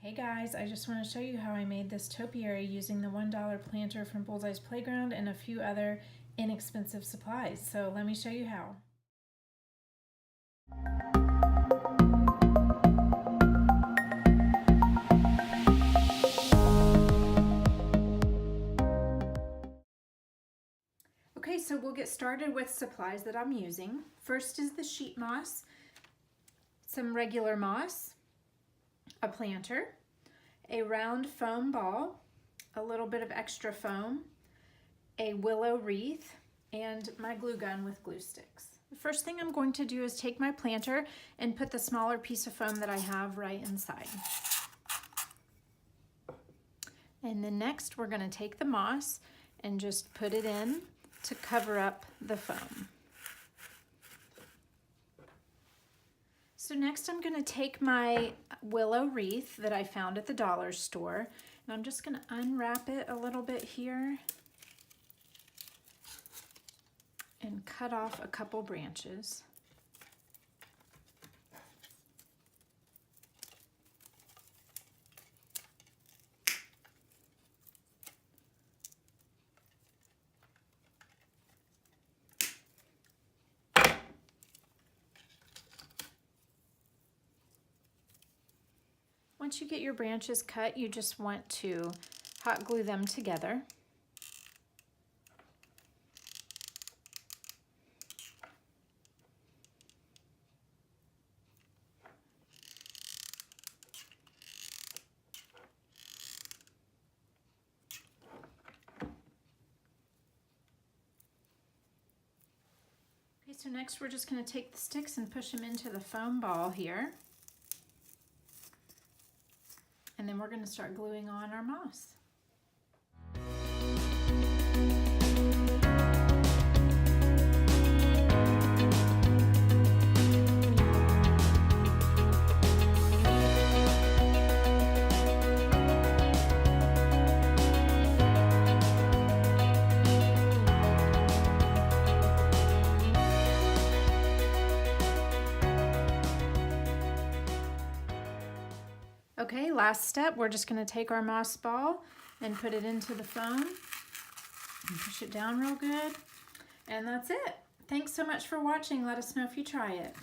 Hey guys, I just want to show you how I made this topiary using the $1 planter from Bullseye's Playground and a few other inexpensive supplies. So let me show you how. Okay, so we'll get started with supplies that I'm using. First is the sheet moss, some regular moss, a planter, a round foam ball, a little bit of extra foam, a willow wreath, and my glue gun with glue sticks. The first thing I'm going to do is take my planter and put the smaller piece of foam that I have right inside. And then next we're going to take the moss and just put it in to cover up the foam. So next I'm going to take my willow wreath that I found at the dollar store, and I'm just going to unwrap it a little bit here and cut off a couple branches. Once you get your branches cut, you just want to hot glue them together. Okay, so next we're just going to take the sticks and push them into the foam ball here. And then we're going to start gluing on our moss. Okay, last step, we're just going to take our moss ball and put it into the foam and push it down real good. And that's it. Thanks so much for watching. Let us know if you try it.